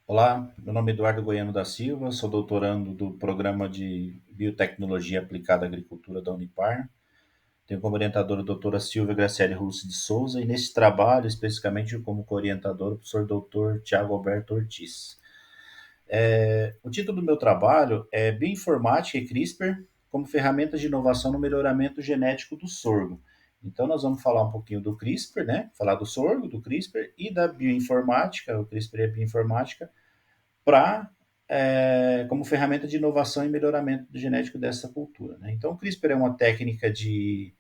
Olá, meu nome é Eduardo Goiano da Silva, sou doutorando do Programa de Biotecnologia Aplicada à Agricultura da Unipar. Tenho como orientadora a doutora Silvia Graciele Russo de Souza e nesse trabalho, especificamente como co-orientador, o professor doutor Tiago Alberto Ortiz. O título do meu trabalho é Bioinformática e CRISPR como ferramentas de inovação no melhoramento genético do sorgo. Então, nós vamos falar um pouquinho do CRISPR, né? Falar do sorgo, do CRISPR e da bioinformática, o CRISPR e a bioinformática, para como ferramenta de inovação e melhoramento genético dessa cultura. Né? Então, o CRISPR é uma técnica de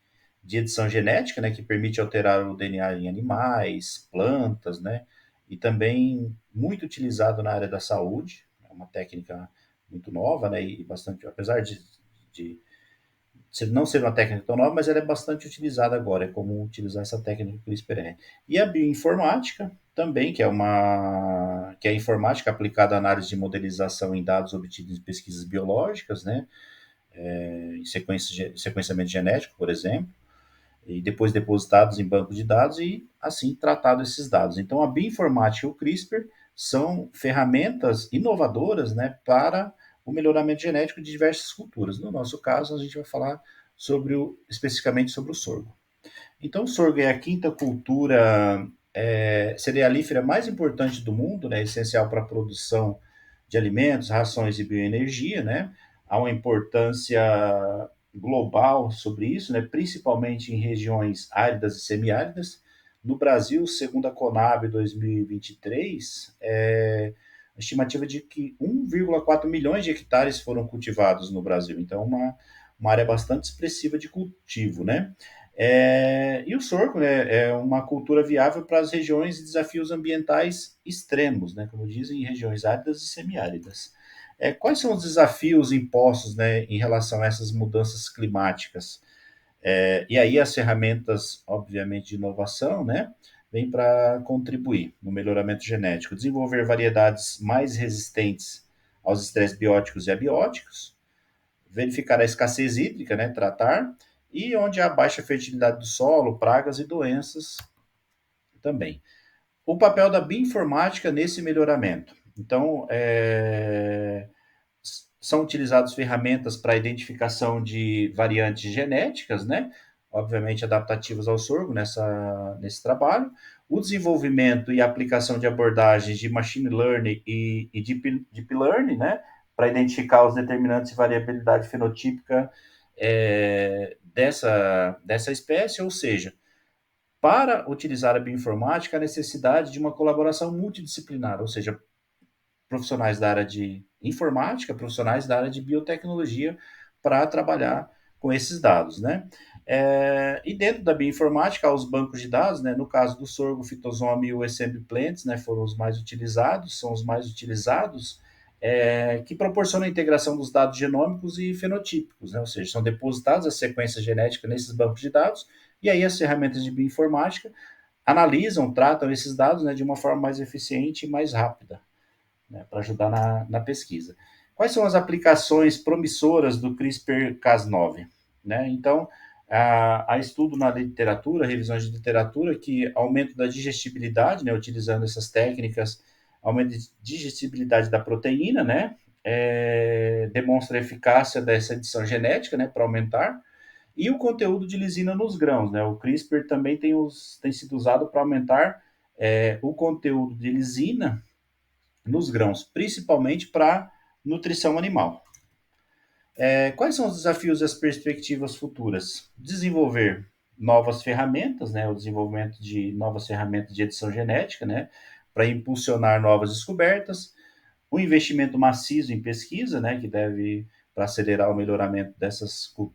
edição genética, né, que permite alterar o DNA em animais, plantas, né, e também muito utilizado na área da saúde. É uma técnica muito nova, né, e bastante, apesar de não ser uma técnica tão nova, mas ela é bastante utilizada agora, é comum utilizar essa técnica CRISPR. E a bioinformática também, que é a informática aplicada à análise de modelização em dados obtidos em pesquisas biológicas, né, em sequenciamento genético, por exemplo, e depois depositados em banco de dados e assim tratado esses dados. Então a bioinformática e o CRISPR são ferramentas inovadoras, né, para o melhoramento genético de diversas culturas. No nosso caso, a gente vai falar especificamente sobre o sorgo. Então, o sorgo é a quinta cultura cerealífera mais importante do mundo, né, essencial para a produção de alimentos, rações e bioenergia, né? Há uma importância global sobre isso, né, principalmente em regiões áridas e semiáridas. No Brasil, segundo a Conab 2023, a estimativa de que 1,4 milhões de hectares foram cultivados no Brasil. Então, uma área bastante expressiva de cultivo, né? E o sorgo, né, é uma cultura viável para as regiões e desafios ambientais extremos, né, como dizem, em regiões áridas e semiáridas. Quais são os desafios impostos, né, em relação a essas mudanças climáticas? E aí as ferramentas, obviamente, de inovação, né, vêm para contribuir no melhoramento genético, desenvolver variedades mais resistentes aos estresses bióticos e abióticos, verificar a escassez hídrica, né, tratar, e onde há baixa fertilidade do solo, pragas e doenças também. O papel da bioinformática nesse melhoramento. Então, são utilizadas ferramentas para identificação de variantes genéticas, né? Obviamente adaptativas ao sorgo nesse trabalho. O desenvolvimento e aplicação de abordagens de machine learning e deep learning, né? Para identificar os determinantes de variabilidade fenotípica dessa espécie, ou seja, para utilizar a bioinformática, a necessidade de uma colaboração multidisciplinar, ou seja, profissionais da área de informática, profissionais da área de biotecnologia para trabalhar com esses dados, né? E dentro da bioinformática, há os bancos de dados, né? No caso do sorgo, o fitosome e o assembly plants, né? Foram os mais utilizados, são os mais utilizados, que proporcionam a integração dos dados genômicos e fenotípicos, né? Ou seja, são depositadas as sequências genéticas nesses bancos de dados, e aí as ferramentas de bioinformática analisam, tratam esses dados, né, de uma forma mais eficiente e mais rápida, né, para ajudar na pesquisa. Quais são as aplicações promissoras do CRISPR-Cas9? Né? Então, há estudo na literatura, revisões de literatura, que aumento da digestibilidade, né, utilizando essas técnicas, aumento de digestibilidade da proteína, né, demonstra a eficácia dessa edição genética, né, para aumentar, e o conteúdo de lisina nos grãos, né? O CRISPR também tem sido usado para aumentar o conteúdo de lisina nos grãos, principalmente para nutrição animal. Quais são os desafios e as perspectivas futuras? Desenvolver novas ferramentas, né, o desenvolvimento de novas ferramentas de edição genética, né, para impulsionar novas descobertas, um investimento maciço em pesquisa, né, que deve para acelerar o melhoramento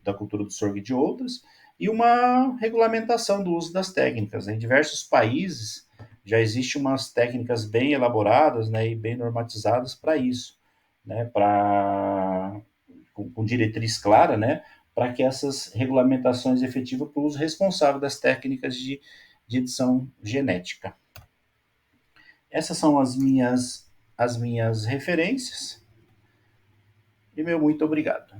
da cultura do sorgo e de outras, e uma regulamentação do uso das técnicas. Né? Em diversos países já existem umas técnicas bem elaboradas, né, e bem normatizadas para isso, né, com diretriz clara, né, para que essas regulamentações efetivas para o uso responsável das técnicas de edição genética. Essas são as minhas referências. E meu muito obrigado.